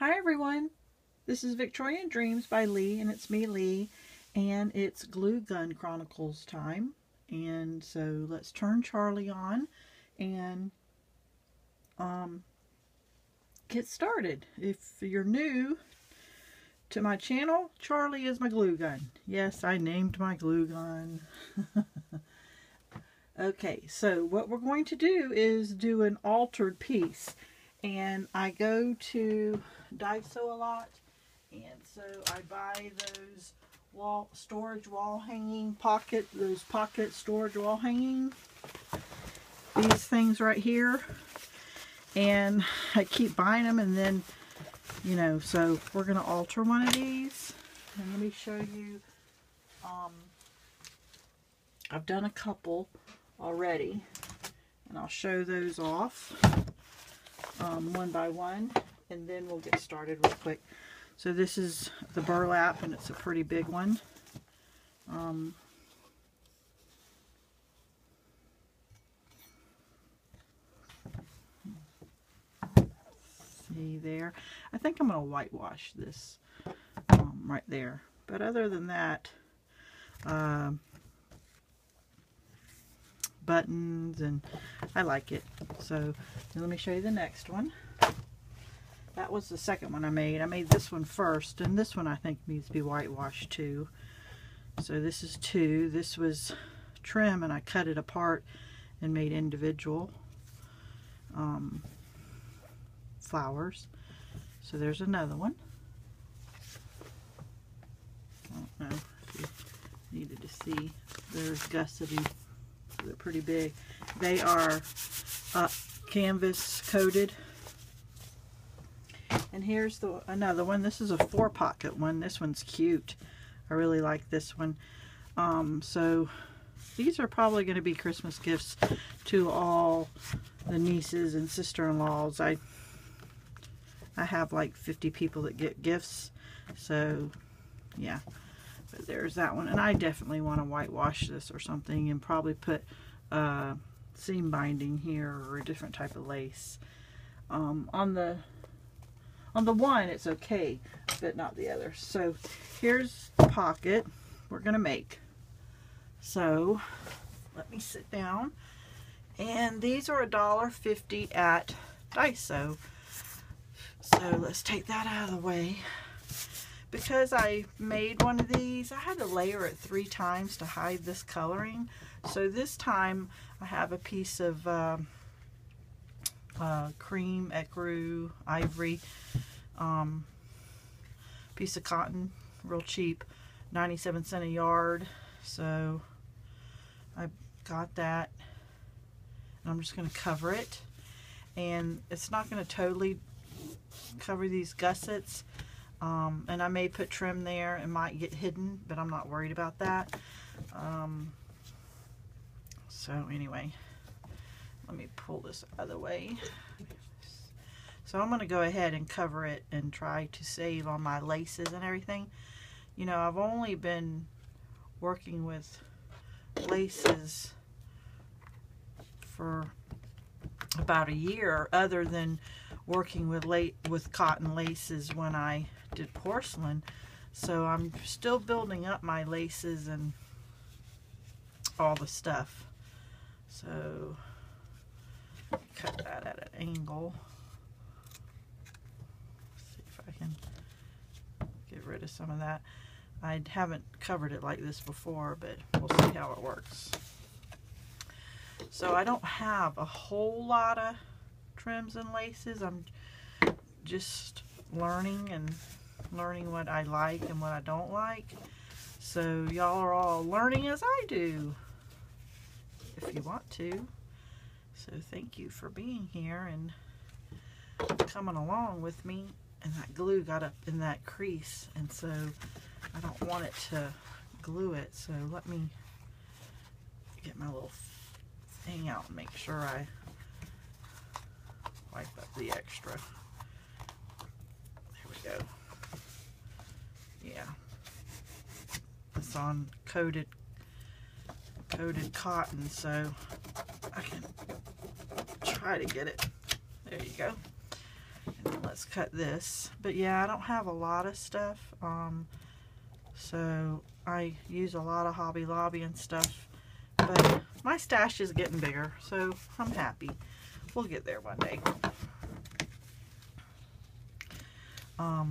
Hi everyone, this is Victorian Dreams by Leigh, and it's me, Leigh, and it's Glue Gun Chronicles time. And so let's turn Charlie on and get started. If you're new to my channel, Charlie is my glue gun. Yes, I named my glue gun. Okay, so what we're going to do is do an altered piece. And I go to Daiso a lot, and so I buy those storage wall hanging pocket storage wall hanging, these things right here, and I keep buying them, and then so we're gonna alter one of these, and let me show you. I've done a couple already, and I'll show those off one by one, and then we'll get started real quick. So this is the burlap, and it's a pretty big one. See there? I think I'm going to whitewash this right there. But other than that, buttons, and I like it. So let me show you the next one. That was the second one I made. I made this one first, and this one I think needs to be whitewashed too. So this is two. This was trim, and I cut it apart and made individual flowers. So there's another one. I don't know if you needed to see. There's gussety. They're pretty big. They are canvas coated. And here's another one. This is a 4-pocket one. This one's cute. I really like this one. So these are probably going to be Christmas gifts to all the nieces and sister-in-laws. I have like 50 people that get gifts. So yeah. But there's that one, and I definitely want to whitewash this or something, and probably put seam binding here or a different type of lace. On the one it's okay, but not the other. So here's the pocket we're gonna make. So let me sit down, and these are $1.50 at Daiso. So let's take that out of the way. Because I made one of these, I had to layer it 3 times to hide this coloring. So this time I have a piece of cream, ecru, ivory, piece of cotton, real cheap, 97 cents a yard. So I got that, and I'm just going to cover it. And it's not going to totally cover these gussets. And I may put trim there. It might get hidden, but I'm not worried about that. So anyway, let me pull this other way. So I'm going to go ahead and cover it and try to save on my laces and everything. You know, I've only been working with laces for about a year, other than working with cotton laces when I did porcelain. So I'm still building up my laces and all the stuff. So cut that at an angle. See if I can get rid of some of that. I haven't covered it like this before, but we'll see how it works. So I don't have a whole lot of trims and laces. I'm just learning what I like and what I don't like. So y'all are all learning as I do, if you want to. So thank you for being here and coming along with me. And that glue got up in that crease, and so I don't want it to glue it. So let me get my little thing out and make sure I wipe up the extra. There we go. Yeah. It's on coated cotton, so I can try to get it. There you go. And then let's cut this. But yeah, I don't have a lot of stuff, so I use a lot of Hobby Lobby and stuff, but my stash is getting bigger, so I'm happy. We'll get there one day. I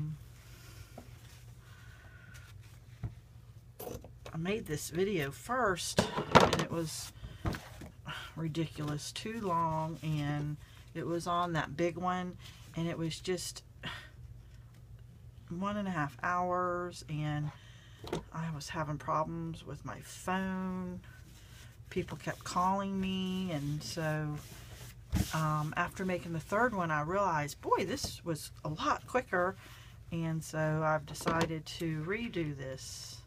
made this video first and it was ridiculous, too long, and it was on that big one and it was just 1.5 hours, and I was having problems with my phone. People kept calling me, and so after making the third one I realized, boy, this was a lot quicker, and so I've decided to redo this.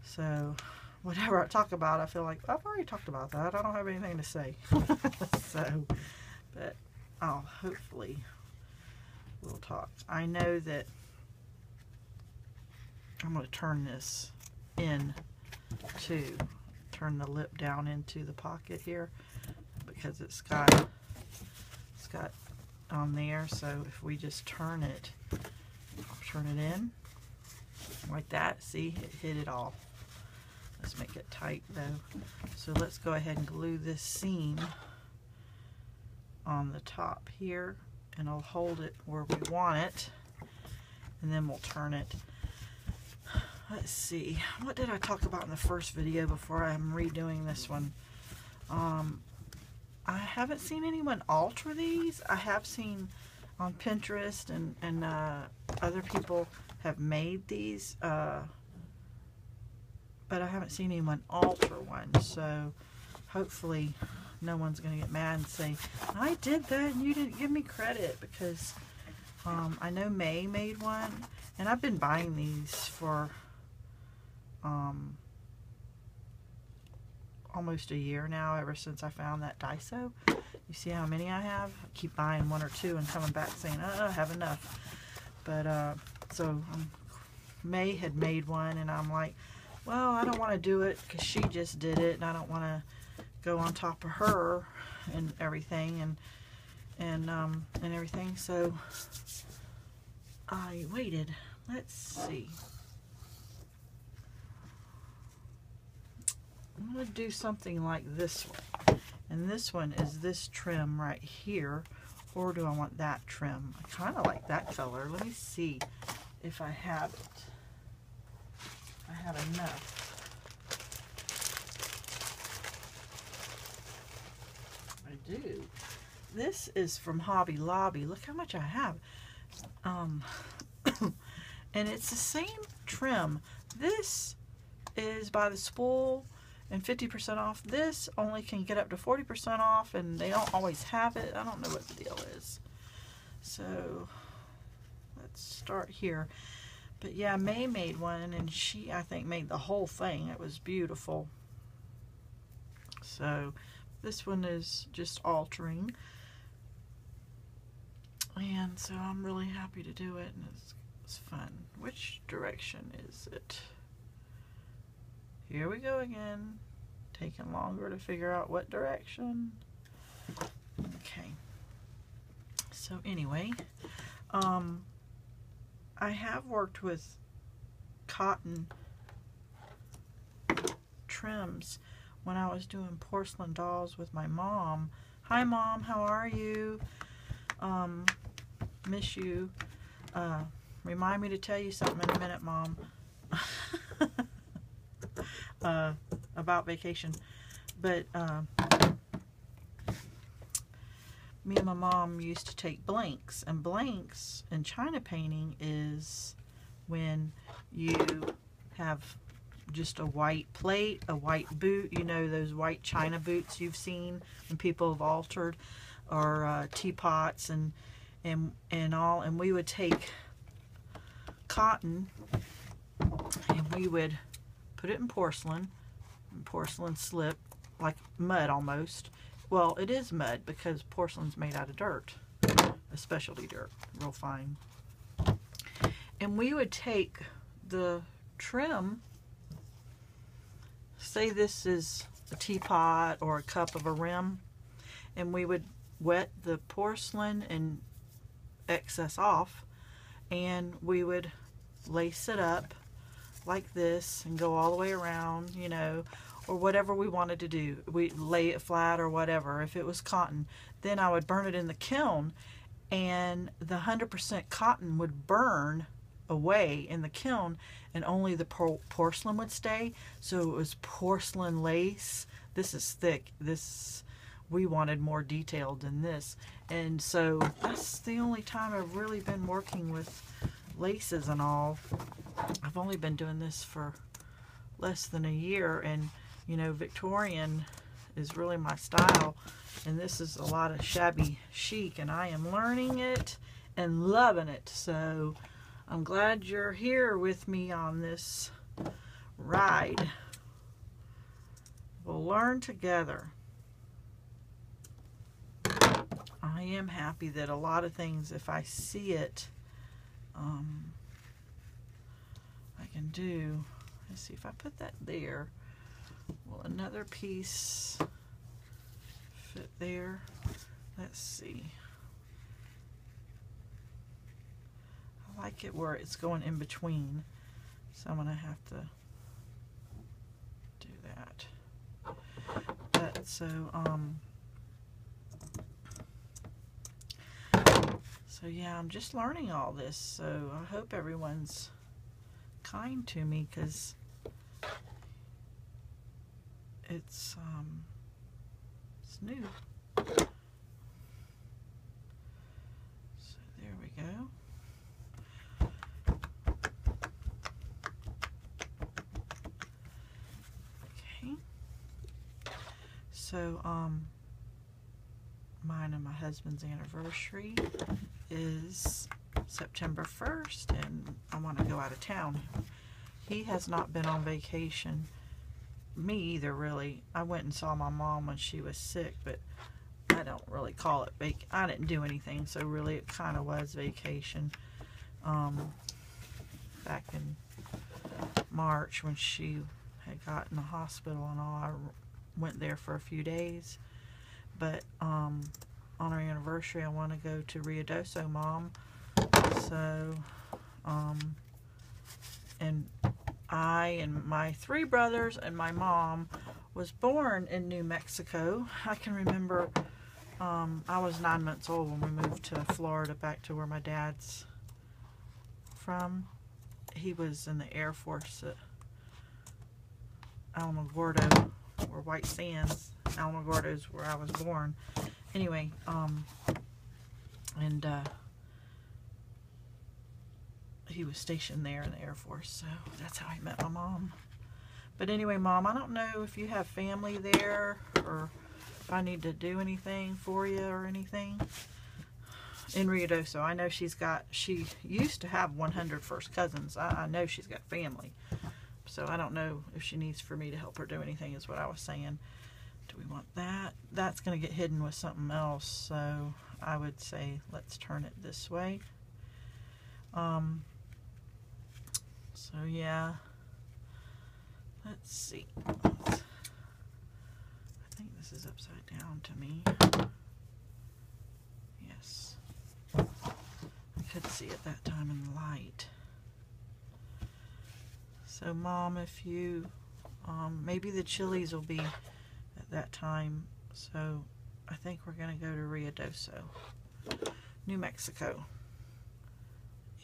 So whatever I talk about, I feel like I've already talked about that. I don't have anything to say. So, but hopefully we'll talk. I know that I'm going to turn this in too. Turn the lip down into the pocket here because it's got on there. So if we just turn it in like that, see, it hit it all. Let's make it tight though. So let's go ahead and glue this seam on the top here, and I'll hold it where we want it, and then we'll turn it. Let's see, what did I talk about in the first video before I'm redoing this one? I haven't seen anyone alter these. I have seen on Pinterest and other people have made these, but I haven't seen anyone alter one, so hopefully no one's going to get mad and say, I did that and you didn't give me credit, because I know May made one, and I've been buying these for almost a year now, ever since I found that Daiso. You see how many I have? I keep buying 1 or 2 and coming back saying, I have enough. But so May had made one, and I'm like, well, I don't want to do it because she just did it, and I don't want to go on top of her and everything, and everything. So I waited. Let's see. I'm going to do something like this one, and this one is this trim right here, or do I want that trim? I kind of like that color. Let me see if I have it. I have enough. I do. This is from Hobby Lobby. Look how much I have. And it's the same trim. This is by the spool and 50% off. This only can get up to 40% off, and they don't always have it. I don't know what the deal is. So let's start here. But yeah, May made one, and she, I think, made the whole thing. It was beautiful. So this one is just altering, and so I'm really happy to do it, and it's fun. Which direction is it? Here we go again. Taking longer to figure out what direction. Okay. So anyway, I have worked with cotton trims when I was doing porcelain dolls with my mom. Hi Mom, how are you? Miss you. Remind me to tell you something in a minute, Mom. About vacation. But me and my mom used to take blanks, and blanks in China painting is when you have just a white plate, a white boot, you know, those white China boots you've seen when people have altered, or teapots and all, and we would take cotton and we would put it in porcelain slip, like mud almost. Well, it is mud because porcelain's made out of dirt, a specialty dirt, real fine. And we would take the trim, say this is a teapot or a cup of a rim, and we would wet the porcelain and excess off, and we would lace it up like this and go all the way around, you know, or whatever we wanted to do. We lay it flat or whatever. If it was cotton, then I would burn it in the kiln, and the 100% cotton would burn away in the kiln, and only the porcelain would stay. So it was porcelain lace. This is thick. This, we wanted more detailed than this, and so that's the only time I've really been working with laces and all. I've only been doing this for less than a year, and you know, Victorian is really my style, and this is a lot of shabby chic, and I am learning it and loving it. So I'm glad you're here with me on this ride. We'll learn together. I am happy that a lot of things, if I see it, I can do. Let's see, if I put that there, will another piece fit there? Let's see. I like it where it's going in between, so I'm going to have to do that. But so yeah, I'm just learning all this, so I hope everyone's kind to me, because it's new. So there we go. Okay. So mine and my husband's anniversary is September 1st, and I want to go out of town. He has not been on vacation. Me either, really. I went and saw my mom when she was sick, but I don't really call it I didn't do anything, so really it kind of was vacation. Back in March when she had got in the hospital and all, I went there for a few days. But on our anniversary, I want to go to Rio Doso, Mom. So, and I and my 3 brothers and my mom was born in New Mexico. I can remember I was 9 months old when we moved to Florida, back to where my dad's from. He was in the Air Force at Alamogordo, or White Sands. Alamogordo is where I was born. Anyway, and he was stationed there in the Air Force, so that's how I met my mom. But anyway, Mom, I don't know if you have family there, or if I need to do anything for you or anything in Rio Doso. I know she used to have 100 first cousins. I know she's got family, so I don't know if she needs for me to help her do anything, is what I was saying. Do we want that? That's going to get hidden with something else, so I would say let's turn it this way. So yeah, let's see. I think this is upside down to me. Yes. I could see it that time in the light. So Mom, if you, maybe the chilies will be at that time, so I think we're going to go to Rio Doso, New Mexico,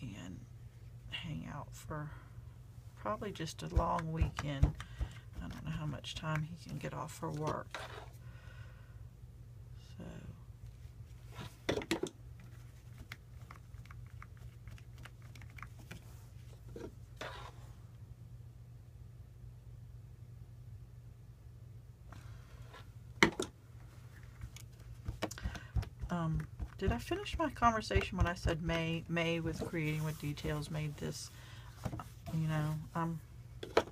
and hang out for probably just a long weekend. I don't know how much time he can get off for work. So did I finish my conversation when I said May with Creating with Details made this? You know, I'm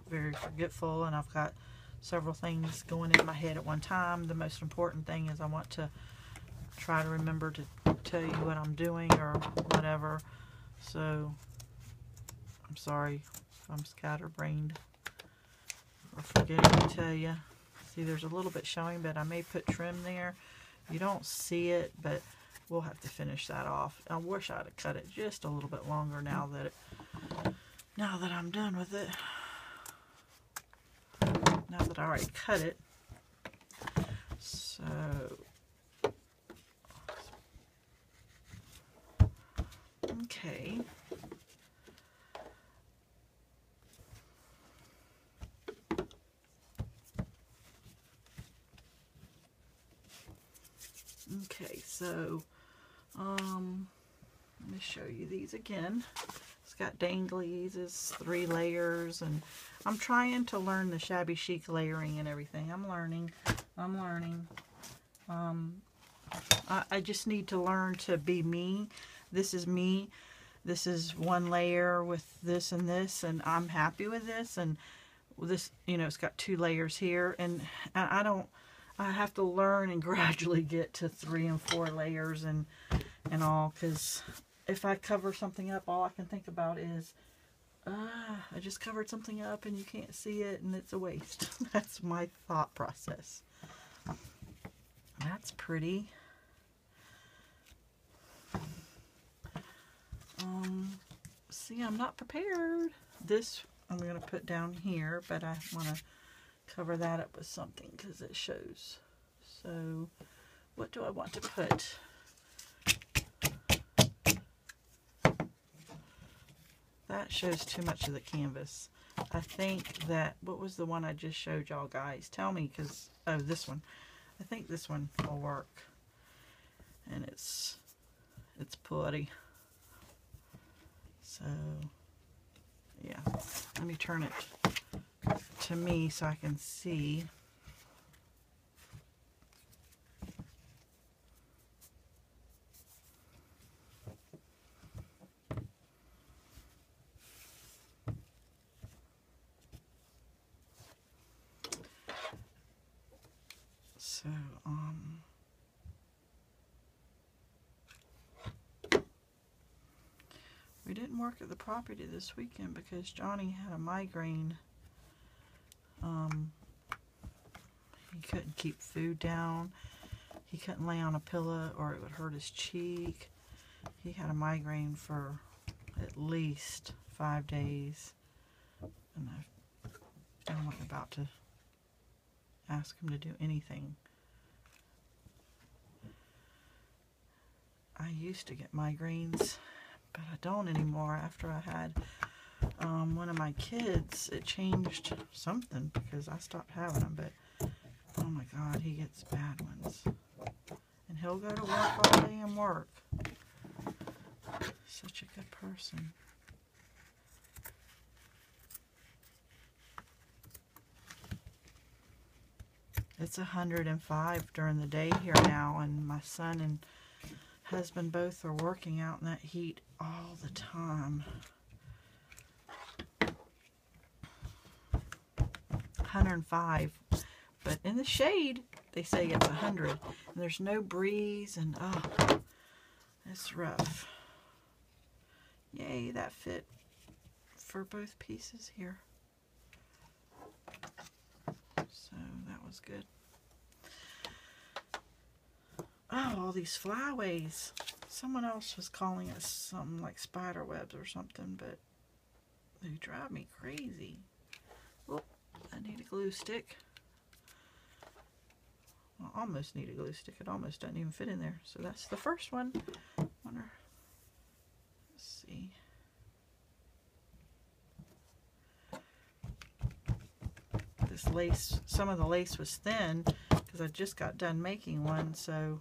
very forgetful, and I've got several things going in my head at one time. The most important thing is I want to try to remember to tell you what I'm doing or whatever. So I'm sorry if I'm scatterbrained or forgetting to tell you. See, there's a little bit showing, but I may put trim there. You don't see it, but we'll have to finish that off. I wish I'd have cut it just a little bit longer now that I'm done with it. Now that I already cut it. So okay. Okay, so let me show you these again. It's got danglies, it's 3 layers, and I'm trying to learn the shabby chic layering and everything. I'm learning. I just need to learn to be me. This is me. This is 1 layer with this and this, and I'm happy with this. And this, you know, it's got 2 layers here, and I have to learn and gradually get to 3 and 4 layers and all, because if I cover something up, all I can think about is, I just covered something up and you can't see it and it's a waste. That's my thought process. That's pretty. See, I'm not prepared. This I'm going to put down here, but I want to cover that up with something because it shows. So what do I want to put? That shows too much of the canvas. I think that, what was the one I just showed y'all guys? Tell me, because, oh, this one. I think this one will work. And it's pretty. So, yeah. Let me turn it to me so I can see. So, we didn't work at the property this weekend because Johnny had a migraine. He couldn't keep food down. He couldn't lay on a pillow or it would hurt his cheek. He had a migraine for at least 5 days. And I'm not about to ask him to do anything. I used to get migraines, but I don't anymore. After I had one of my kids, it changed something because I stopped having them, but oh my God, he gets bad ones. And he'll go to work all day and work. Such a good person. It's 105 during the day here now, and my son and husband both are working out in that heat all the time. 105, but in the shade they say it's 100, and there's no breeze, and oh, it's rough. Yay, that fit for both pieces here. So that was good. Oh, all these flyaways. Someone else was calling it something like spider webs or something, but they drive me crazy. Oh, I need a glue stick. Well, I almost need a glue stick. It almost doesn't even fit in there. So that's the first one. Let's see. This lace, some of the lace was thin because I just got done making one, so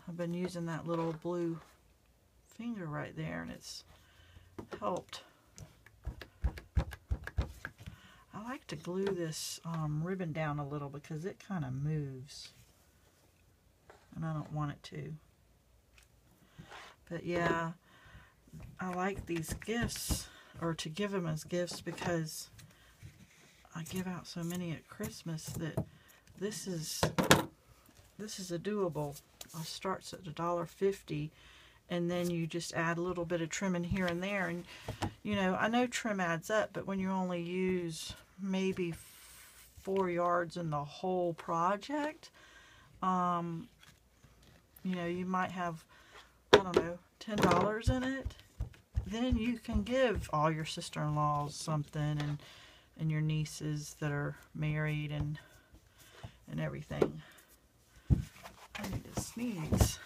I've been using that little blue finger right there, and it's helped. I like to glue this ribbon down a little because it kind of moves, and I don't want it to. But yeah, I like these gifts, or to give them as gifts, because I give out so many at Christmas that this is a doable. It starts at $1.50, and then you just add a little bit of trimming here and there. And you know, I know trim adds up, but when you only use maybe 4 yards in the whole project, you know, you might have, I don't know, $10 in it, then you can give all your sister-in-laws something, and your nieces that are married and everything. I need to sneeze.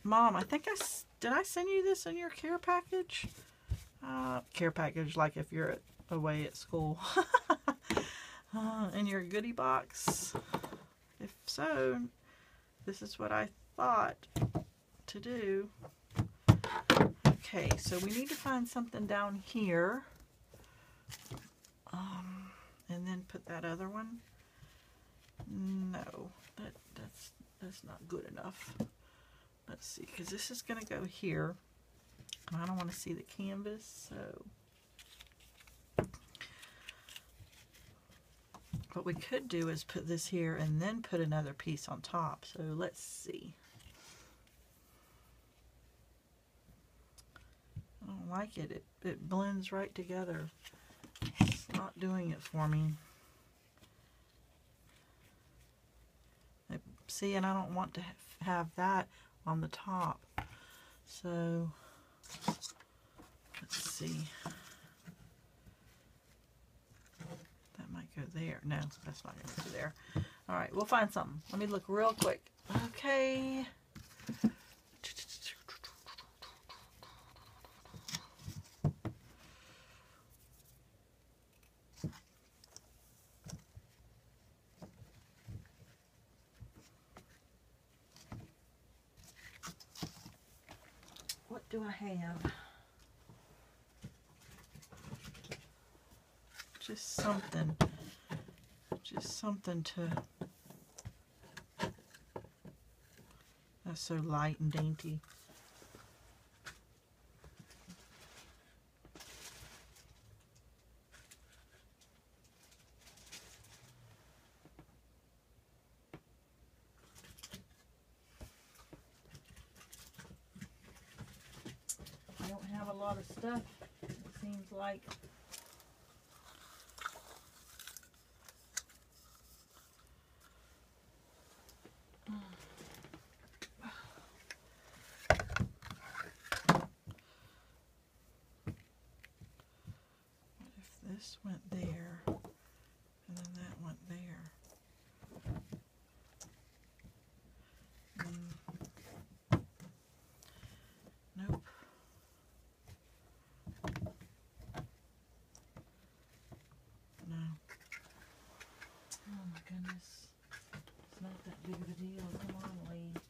Mom, I think did I send you this in your care package? Care package, like if you're away at school. In your goodie box. If so, this is what I thought to do. Okay, so we need to find something down here. And then put that other one. No, that's not good enough. Let's see, because this is going to go here. And I don't want to see the canvas, so. What we could do is put this here and then put another piece on top. So let's see. I don't like it. It blends right together. It's not doing it for me. See, and I don't want to have that on the top. So let's see. That might go there. No, that's not going to go there. All right, we'll find something. Let me look real quick. Okay. What do I have? Just something to, that's so light and dainty. I don't have a lot of stuff, it seems like. This went there, and then that went there. Nope. No. Oh my goodness. It's not that big of a deal. Come on, Leigh.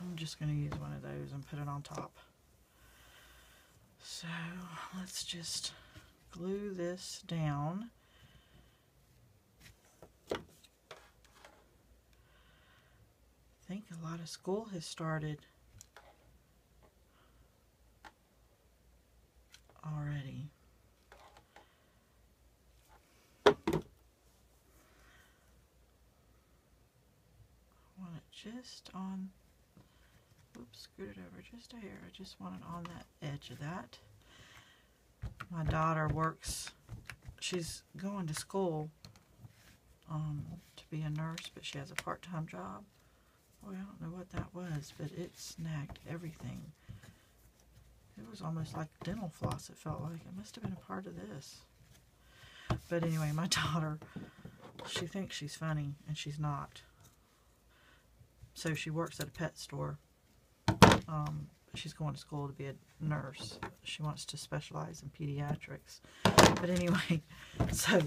I'm just going to use one of those and put it on top. So let's just glue this down. I think a lot of school has started already. I want it just on. Oops, scoot it over just a hair. I just want it on that edge of that. My daughter works, she's going to school to be a nurse, but she has a part-time job. Boy, I don't know what that was, but it snagged everything. It was almost like dental floss, it felt like. It must have been a part of this. But anyway, my daughter, she thinks she's funny, and she's not. So she works at a pet store. She's going to school to be a nurse. She wants to specialize in pediatrics. But anyway, so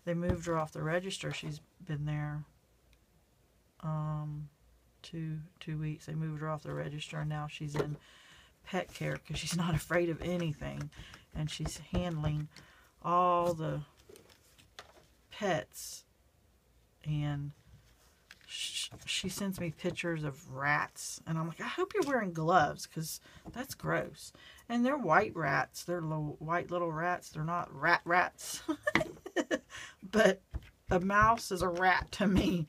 they moved her off the register. She's been there 2 weeks. They moved her off the register, and now she's in pet care because she's not afraid of anything. And she's handling all the pets, and she sends me pictures of rats, and I'm like, I hope you're wearing gloves, because that's gross. And they're white rats. They're white little rats. They're not rats. But a mouse is a rat to me.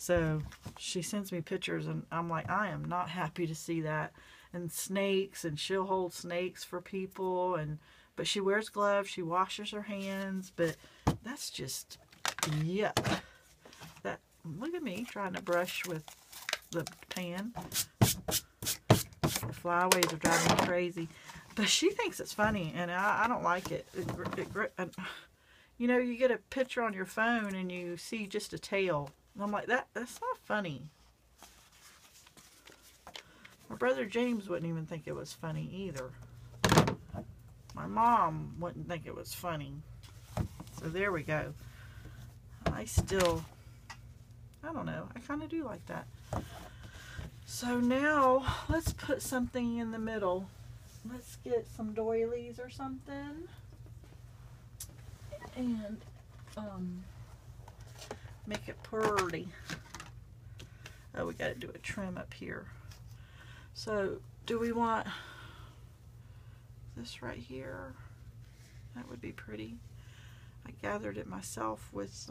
So she sends me pictures, and I'm like, I am not happy to see that. And snakes, and she'll hold snakes for people, but she wears gloves, she washes her hands, but that's just yuck. Look at me trying to brush with the pan. The flyaways are driving me crazy. But she thinks it's funny, and I don't like it. You know, you get a picture on your phone and you see just a tail. And I'm like, that's not funny. My brother James wouldn't even think it was funny either. My mom wouldn't think it was funny. So there we go. I don't know. I kind of do like that. So now, let's put something in the middle. Let's get some doilies or something. And, make it pretty. Oh, we got to do a trim up here. So, do we want this right here? That would be pretty. I gathered it myself with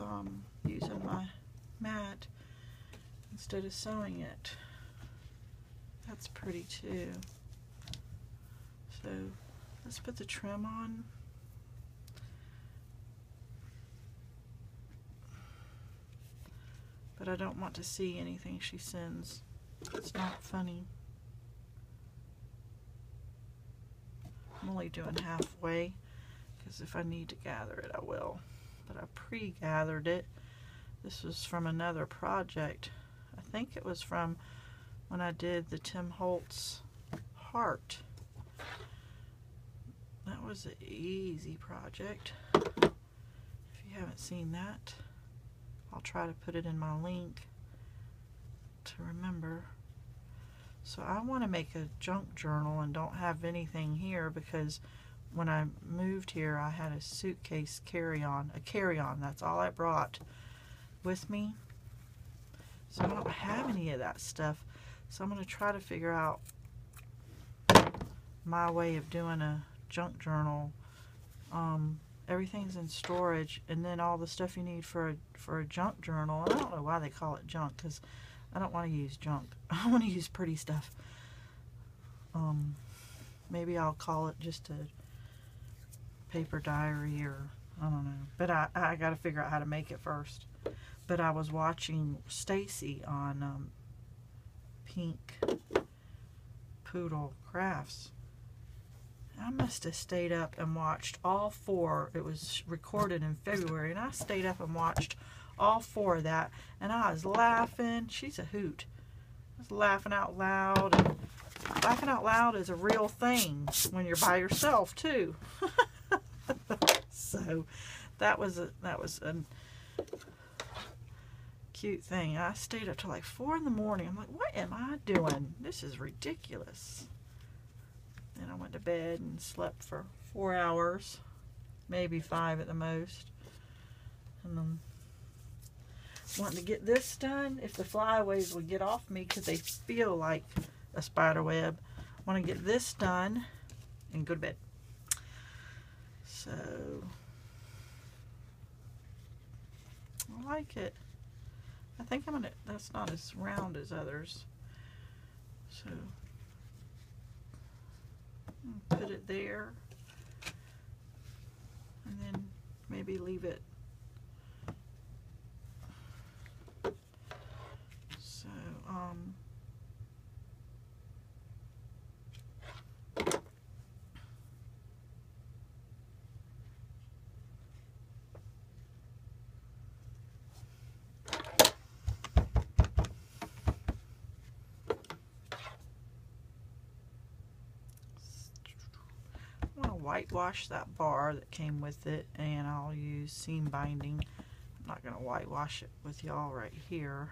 using my mat instead of sewing it. That's pretty too. So let's put the trim on. But I don't want to see anything she sends. It's not funny. I'm only doing halfway, because if I need to gather it, I will. But I pre-gathered it. This was from another project. I think it was from when I did the Tim Holtz heart. That was an easy project. If you haven't seen that, I'll try to put it in my link to remember. So I want to make a junk journal and don't have anything here, because when I moved here I had a suitcase carry-on, that's all I brought with me. So I don't have any of that stuff. So I'm going to try to figure out my way of doing a junk journal. Everything's in storage, and then all the stuff you need for a junk journal. And I don't know why they call it junk, because I don't want to use junk. I want to use pretty stuff. Maybe I'll call it just a paper diary, or I don't know. But I got to figure out how to make it first. But I was watching Stacy on Pink Poodle Crafts. I must have stayed up and watched all 4. It was recorded in February, and I stayed up and watched all 4 of that, and I was laughing. She's a hoot. I was laughing out loud. And laughing out loud is a real thing when you're by yourself too. So that was a cute thing. I stayed up till like 4 in the morning. I'm like, what am I doing? This is ridiculous. Then I went to bed and slept for 4 hours, maybe 5 at the most. And then wanting to get this done. If the flyaways would get off me, because they feel like a spider web, I want to get this done and go to bed. So I like it. I think I'm gonna, that's not as round as others. So put it there, and then maybe leave it. So whitewash that bar that came with it, and I'll use seam binding. I'm not going to whitewash it with y'all right here,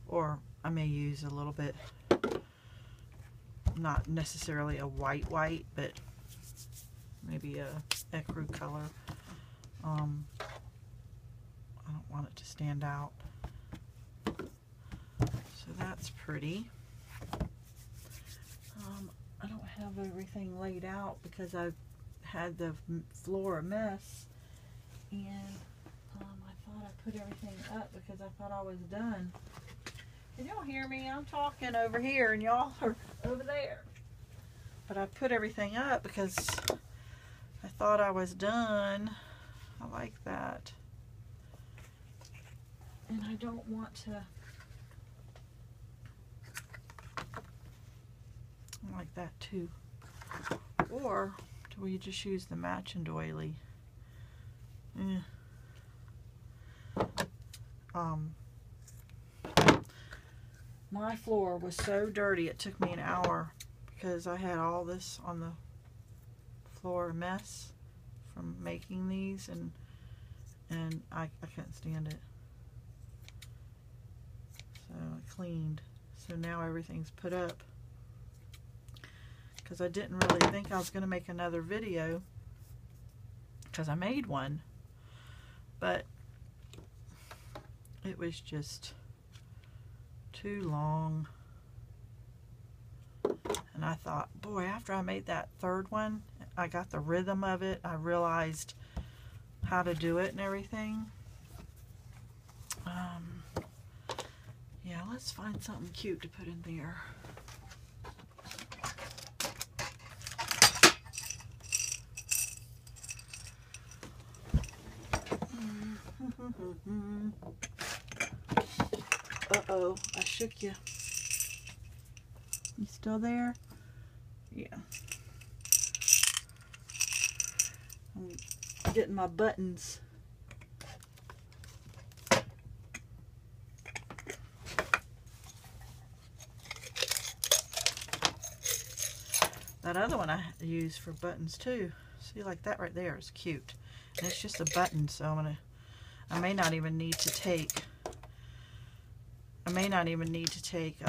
or I may use a little bit, not necessarily a white, but maybe a ecru color. I don't want it to stand out, so that's pretty. I don't have everything laid out because I've had the floor a mess, and thought I put everything up because I thought I was done. Can y'all hear me? I'm talking over here and y'all are over there. But I put everything up because I thought I was done. I like that. And I don't want to... I like that too. Or do we just use the matching doily? My floor was so dirty it took me an hour because I had all this on the floor mess from making these, and I couldn't stand it. So I cleaned. So now everything's put up. Because I didn't really think I was going to make another video, because I made one, but it was just too long. And I thought, boy, after I made that third one, I got the rhythm of it. I realized how to do it and everything. Yeah, let's find something cute to put in there. Uh-oh, I shook you. You still there? Yeah. I'm getting my buttons. That other one I use for buttons too. See, like that right there is cute. And it's just a button, so I may not even need to take I may not need to take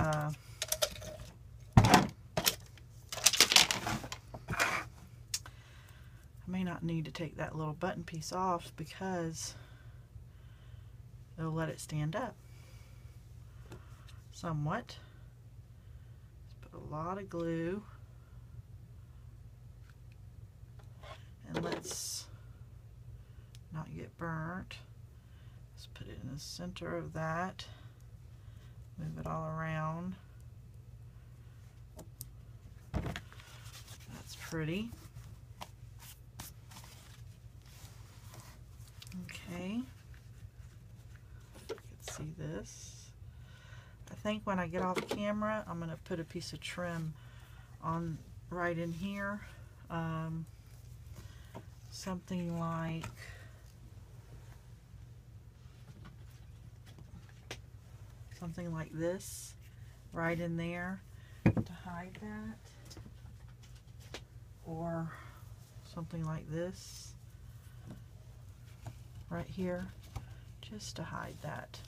that little button piece off because it'll let it stand up somewhat. Let's put a lot of glue, and let's not get burnt. Let's put it in the center of that. Move it all around. That's pretty. Okay. You can see this. I think when I get off camera, I'm going to put a piece of trim on right in here. Something like this right in there to hide that, or something like this right here just to hide that.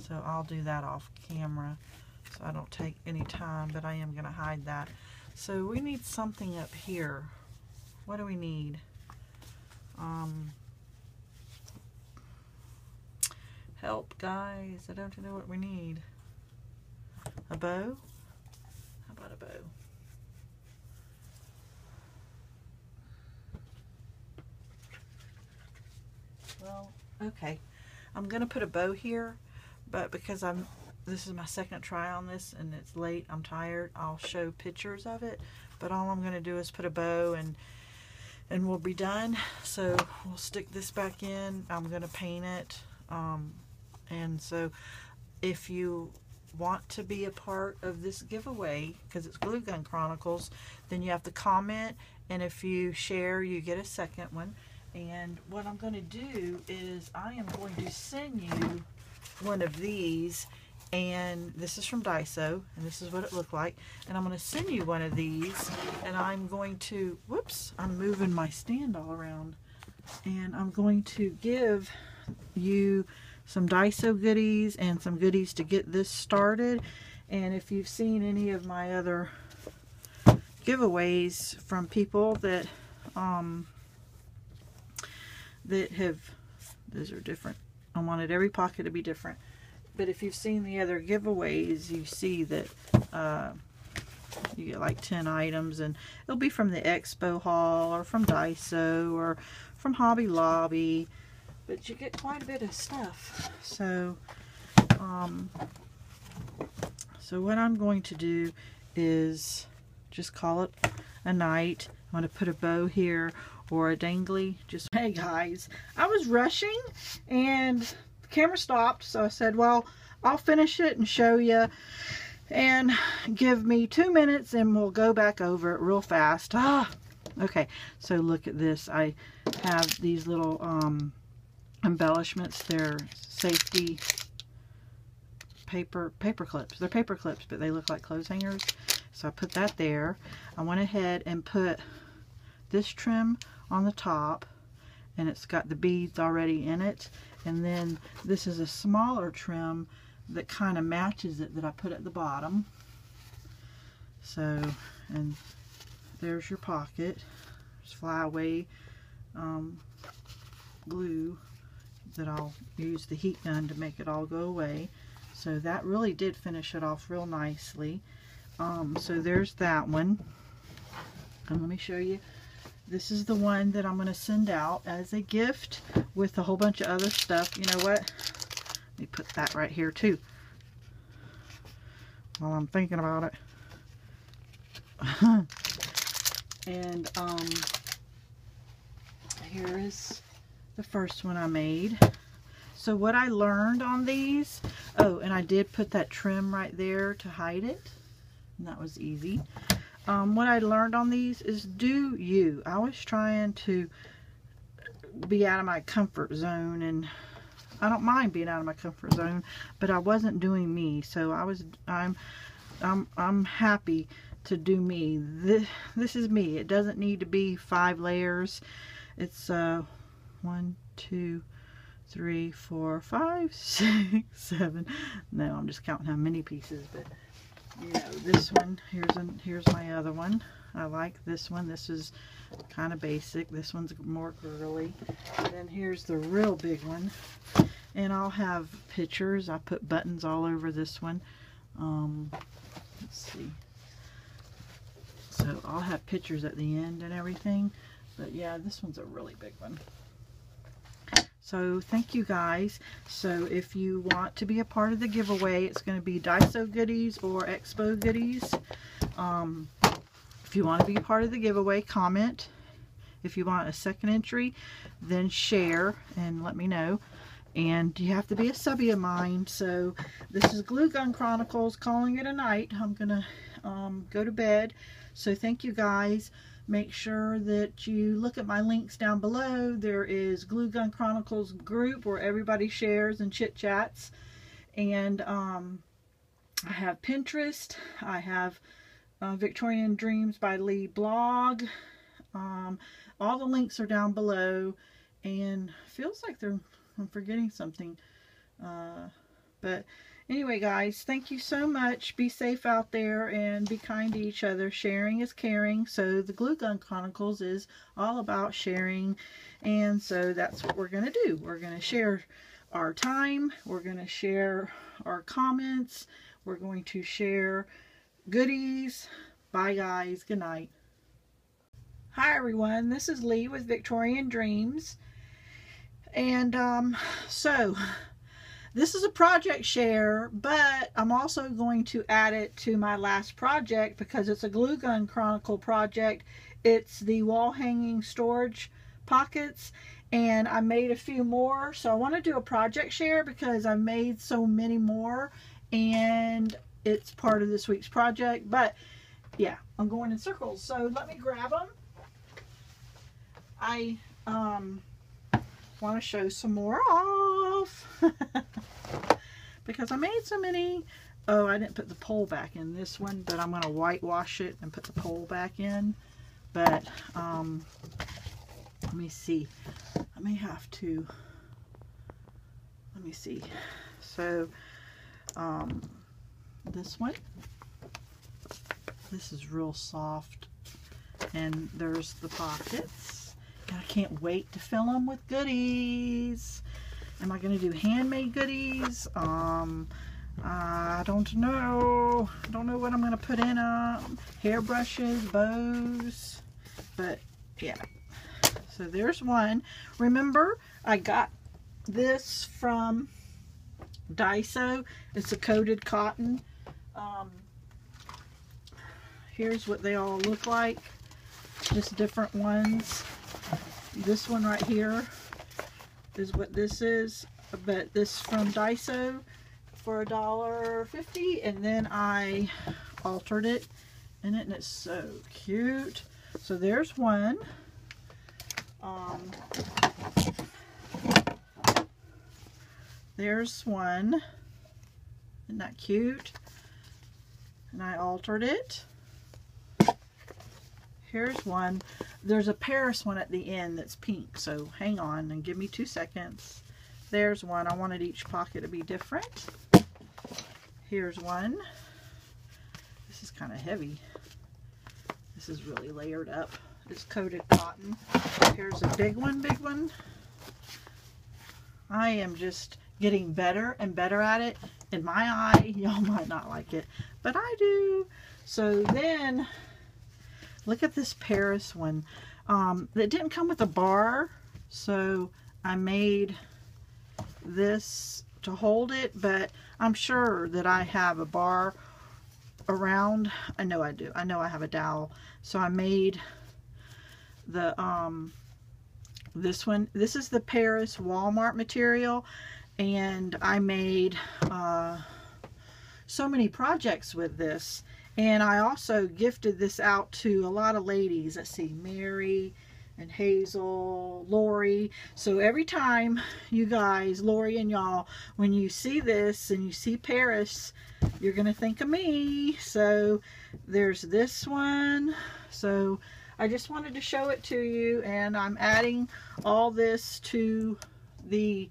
So I'll do that off camera so I don't take any time, but I am going to hide that. So we need something up here. What do we need? Help, guys. I don't know what we need. A bow? How about a bow? Well, okay. I'm going to put a bow here, but because this is my second try on this and it's late, I'm tired, I'll show pictures of it. But all I'm going to do is put a bow and we'll be done. So we'll stick this back in. I'm going to paint it. And so if you want to be a part of this giveaway, because it's Glue Gun Chronicles, then you have to comment, and if you share, you get a second one. And what I'm going to do is I am going to send you one of these, and this is from Daiso, and this is what it looked like. And I'm going to send you one of these, and I'm going to, whoops, I'm moving my stand all around, and I'm going to give you some Daiso goodies and some goodies to get this started. And if you've seen any of my other giveaways from people that have, those are different. I wanted every pocket to be different. But if you've seen the other giveaways, you see that you get like 10 items, and it'll be from the expo haul or from Daiso or from Hobby Lobby. but you get quite a bit of stuff. So, so what I'm going to do is just call it a night. I'm going to put a bow here or a dangly. Just, hey guys, I was rushing and the camera stopped, so I said, well, I'll finish it and show you, and give me 2 minutes and we'll go back over it real fast. Okay, so look at this. I have these little embellishments. They're safety paper clips. They're paper clips, but they look like clothes hangers. So I put that there. I went ahead and put this trim on the top, and it's got the beads already in it. And then this is a smaller trim that kind of matches it that I put at the bottom. So, and there's your pocket. There's flyaway glue that I'll use the heat gun to make it all go away. So that really did finish it off real nicely. So there's that one. And let me show you. This is the one that I'm going to send out as a gift with a whole bunch of other stuff. You know what? Let me put that right here too, while I'm thinking about it. And here is the first one I made. So what I learned on these, oh, and I did put that trim right there to hide it, and that was easy. What I learned on these is do you. I was trying to be out of my comfort zone, and I don't mind being out of my comfort zone, but I wasn't doing me. So I'm happy to do me. This is me. It doesn't need to be 5 layers. It's 1, 2, 3, 4, 5, 6, 7. No, I'm just counting how many pieces, but you know, this one, here's my other one. I like this one. This is kind of basic. This one's more girly. And then here's the real big one. And I'll have pictures. I put buttons all over this one. Let's see. So I'll have pictures at the end and everything. But yeah, this one's a really big one. So thank you guys. So if you want to be a part of the giveaway, it's going to be Daiso goodies or Expo goodies. If you want to be a part of the giveaway, comment. If you want a second entry, then share and let me know. And you have to be a subby of mine. So this is Glue Gun Chronicles, calling it a night. I'm going to go to bed. So thank you guys. Make sure that you look at my links down below. There is Glue Gun Chronicles group where everybody shares and chit chats. And I have Pinterest. I have Victorian Dreams by Leigh blog. All the links are down below. And it feels like I'm forgetting something. But anyway, guys, thank you so much. Be safe out there and be kind to each other. Sharing is caring. So the Glue Gun Chronicles is all about sharing. And so that's what we're going to do. We're going to share our time. We're going to share our comments. We're going to share goodies. Bye, guys. Good night. Hi, everyone. This is Leigh with Victorian Dreams. And so this is a project share, but I'm also going to add it to my last project because it's a Glue Gun Chronicle project. It's the wall hanging storage pockets, and I made a few more. So I want to do a project share because I made so many more, and it's part of this week's project. But yeah, I'm going in circles. So let me grab them. I want to show some more off because I made so many. Oh, I didn't put the pole back in this one, but I'm going to whitewash it and put the pole back in. But let me see. I may have to. Let me see. So this one. This is real soft, and there's the pockets. I can't wait to fill them with goodies. Am I going to do handmade goodies? I don't know. I don't know what I'm going to put in them. Hairbrushes, bows. But yeah. So there's one. Remember, I got this from Daiso. It's a coated cotton. Here's what they all look like. Just different ones. This one right here is what this is. But this from Daiso for $1.50. And then I altered it in it, and it's so cute. So there's one. There's one. Isn't that cute? And I altered it. Here's one. There's a Paris one at the end that's pink, so hang on and give me 2 seconds. There's one. I wanted each pocket to be different. Here's one. This is kind of heavy. This is really layered up. It's coated cotton. Here's a big one, big one. I am just getting better and better at it. In my eye, y'all might not like it, but I do. So then, look at this Paris one. It didn't come with a bar, so I made this to hold it, but I'm sure that I have a bar around. I know I do. I know I have a dowel. So I made the this one. This is the Paris Walmart material, and I made so many projects with this. And I also gifted this out to a lot of ladies. Let's see, Mary and Hazel, Lori. So every time you guys, Lori and y'all, when you see this and you see Paris, you're going to think of me. So there's this one. So I just wanted to show it to you, and I'm adding all this to the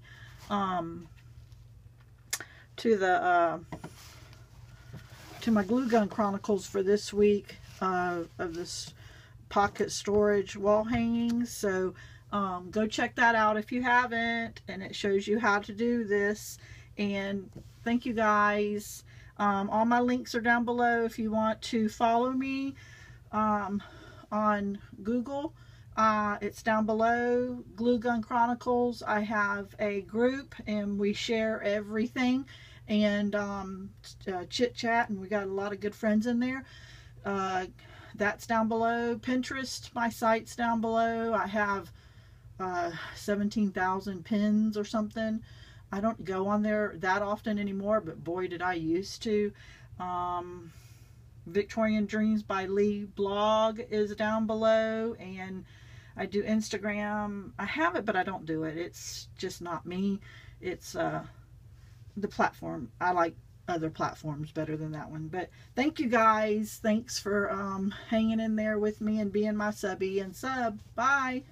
to my glue gun chronicles for this week of this pocket storage wall hangings. So go check that out if you haven't, and it shows you how to do this. And thank you guys. All my links are down below if you want to follow me on Google. It's down below, Glue Gun Chronicles. I have a group and we share everything and chit chat, and we got a lot of good friends in there. That's down below. Pinterest, my site's down below. I have 17,000 pins or something. I don't go on there that often anymore, but boy did I used to. Victorian Dreams by Leigh blog is down below, and I do Instagram. I have it, but I don't do it. It's just not me. It's the platform. I like other platforms better than that one. But thank you guys. Thanks for hanging in there with me and being my subby and sub. Bye.